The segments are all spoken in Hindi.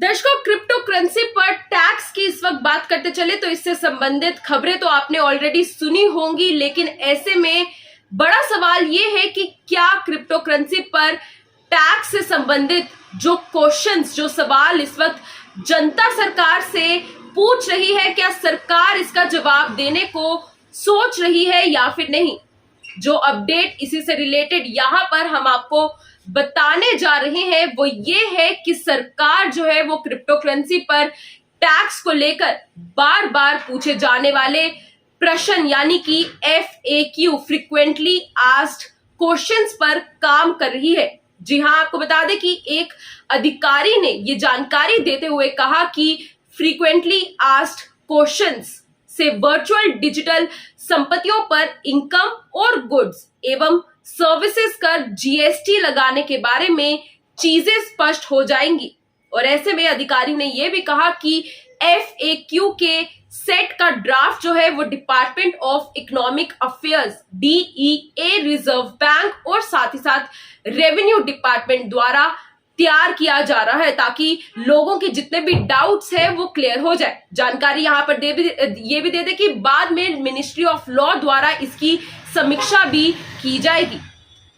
दर्शकों, क्रिप्टो करेंसी पर टैक्स की इस वक्त बात करते चले तो इससे संबंधित खबरें तो आपने ऑलरेडी सुनी होंगी, लेकिन ऐसे में बड़ा सवाल ये है कि क्या क्रिप्टो करेंसी पर टैक्स से संबंधित जो क्वेश्चंस, जो सवाल इस वक्त जनता सरकार से पूछ रही है, क्या सरकार इसका जवाब देने को सोच रही है या फिर नहीं। जो अपडेट इसी से रिलेटेड यहाँ पर हम आपको बताने जा रहे हैं वो ये है कि सरकार जो है वो क्रिप्टो करेंसी पर टैक्स को लेकर बार बार पूछे जाने वाले प्रश्न यानी कि FAQ, फ्रीक्वेंटली आस्क्ड क्वेश्चंस पर काम कर रही है। जी हाँ, आपको बता दें कि एक अधिकारी ने ये जानकारी देते हुए कहा कि फ्रीक्वेंटली आस्क्ड क्वेश्चंस से वर्चुअल डिजिटल संपत्तियों पर इनकम और गुड्स एवं सर्विसेज कर GST लगाने के बारे में चीजें स्पष्ट हो जाएंगी। और ऐसे में अधिकारी ने यह भी कहा कि FAQ के सेट का ड्राफ्ट जो है वो department of economic affairs DEA, reserve bank और साथ ही साथ रेवेन्यू डिपार्टमेंट द्वारा तैयार किया जा रहा है ताकि लोगों के जितने भी डाउट्स है वो क्लियर हो जाए। जानकारी यहाँ पर ये भी दे दे कि बाद में मिनिस्ट्री ऑफ लॉ द्वारा इसकी समीक्षा भी की जाएगी।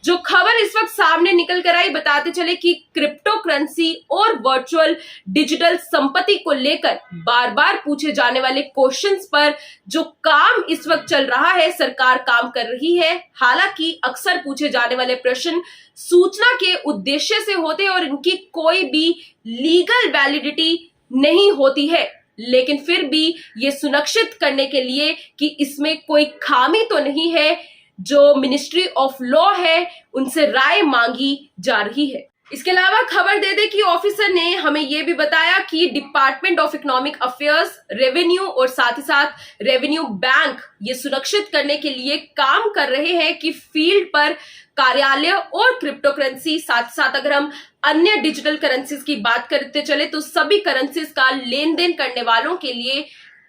जो खबर इस वक्त सामने निकल कर आई, बताते चले कि क्रिप्टो करेंसी और वर्चुअल डिजिटल संपत्ति को लेकर बार बार पूछे जाने वाले क्वेश्चंस पर जो काम इस वक्त चल रहा है, सरकार काम कर रही है। हालांकि अक्सर पूछे जाने वाले प्रश्न सूचना के उद्देश्य से होते हैं और इनकी कोई भी लीगल वैलिडिटी नहीं होती है, लेकिन फिर भी ये सुनिश्चित करने के लिए कि इसमें कोई खामी तो नहीं है, जो मिनिस्ट्री ऑफ लॉ है उनसे राय मांगी जा रही है। इसके अलावा खबर दे दे कि ऑफिसर ने हमें यह भी बताया कि department of economic affairs, revenue और साथ ही साथ रेवेन्यू बैंक ये सुनिश्चित करने के लिए काम कर रहे हैं कि फील्ड पर कार्यालय और क्रिप्टो करेंसी, साथ साथ अगर हम अन्य डिजिटल करेंसीज की बात करते चले तो सभी करेंसीज का लेन देन करने वालों के लिए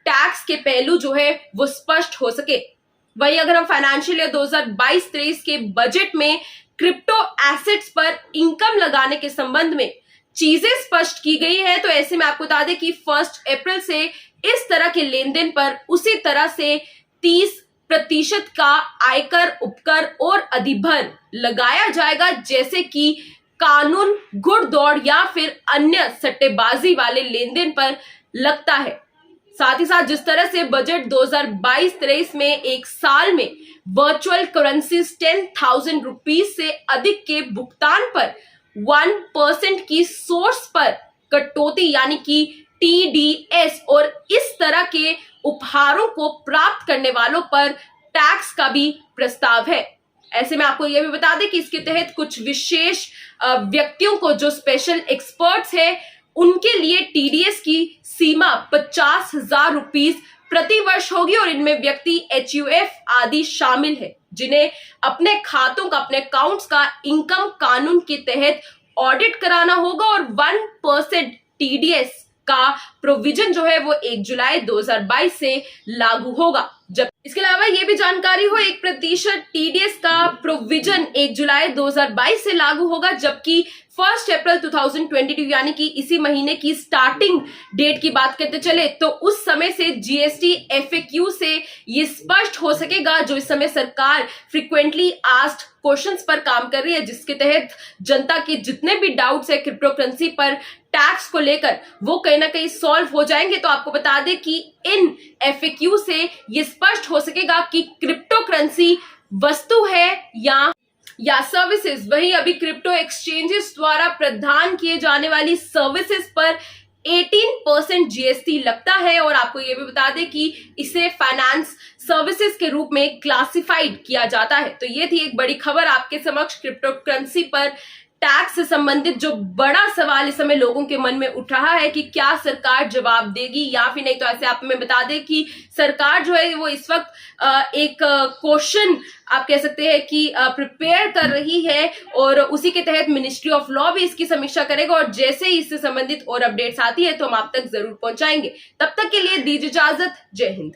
टैक्स के पहलू जो है वो स्पष्ट हो सके। वही अगर हम फाइनेंशियल ईयर 2022-23 के बजट में क्रिप्टो एसेट्स पर इनकम लगाने के संबंध में चीजें स्पष्ट की गई है, तो ऐसे में आपको बता दें कि 1 अप्रैल से इस तरह के लेन देन पर उसी तरह से 30% का आयकर, उपकर और अधिभर लगाया जाएगा, जैसे कि कानून घुड़ दौड़ या फिर अन्य सट्टेबाजी वाले लेन देन पर लगता है। साथ ही साथ जिस तरह से बजट 2022-23 में एक साल में वर्चुअल करेंसी 10,000 रुपीज से अधिक के भुगतान पर 1% की सोर्स पर कटौती यानी कि TDS और इस तरह के उपहारों को प्राप्त करने वालों पर टैक्स का भी प्रस्ताव है। ऐसे में आपको यह भी बता दें कि इसके तहत कुछ विशेष व्यक्तियों को, जो स्पेशल एक्सपर्ट्स है, उनके लिए TDS की सीमा 50,000 रुपीज प्रति वर्ष होगी और इनमें व्यक्ति HUF आदि शामिल है, जिन्हें अपने खातों का, अपने अकाउंट्स का इनकम कानून के तहत ऑडिट कराना होगा और 1% TDS का प्रोविजन जो है वो 1 जुलाई 2022 से लागू होगा। जब इसके अलावा ये भी जानकारी हो, 1% TDS का प्रोविजन 1 जुलाई 2022 से लागू होगा, जबकि 1 अप्रैल 2022 यानी कि इसी महीने की स्टार्टिंग डेट की बात करते चले तो उस समय से GST FAQ से ये स्पष्ट हो सकेगा, जो इस समय सरकार फ्रीक्वेंटली आस्क्ड क्वेश्चंस पर काम कर रही है, जिसके तहत जनता के जितने भी डाउट्स है क्रिप्टो करेंसी पर टैक्स को लेकर वो कहीं ना कहीं सॉल्व हो जाएंगे। तो आपको बता दें कि इन FAQ से ये स्पष्ट हो सकेगा कि क्रिप्टो करेंसी वस्तु है या सर्विसेज। वही अभी क्रिप्टो एक्सचेंजेस द्वारा प्रदान किए जाने वाली सर्विसेज पर 18% GST लगता है और आपको ये भी बता दें कि इसे फाइनेंस सर्विसेज के रूप में क्लासिफाइड किया जाता है। तो ये थी एक बड़ी खबर आपके समक्ष क्रिप्टो करेंसी पर टैक्स से संबंधित जो बड़ा सवाल इस समय लोगों के मन में उठ रहा है कि क्या सरकार जवाब देगी या फिर नहीं। तो ऐसे आप हमें बता दें कि सरकार जो है वो इस वक्त एक क्वेश्चन आप कह सकते हैं कि प्रिपेयर कर रही है और उसी के तहत मिनिस्ट्री ऑफ लॉ भी इसकी समीक्षा करेगा और जैसे ही इससे संबंधित और अपडेट्स आती है तो हम आप तक जरूर पहुंचाएंगे। तब तक के लिए दीजिए इजाजत। जय हिंद।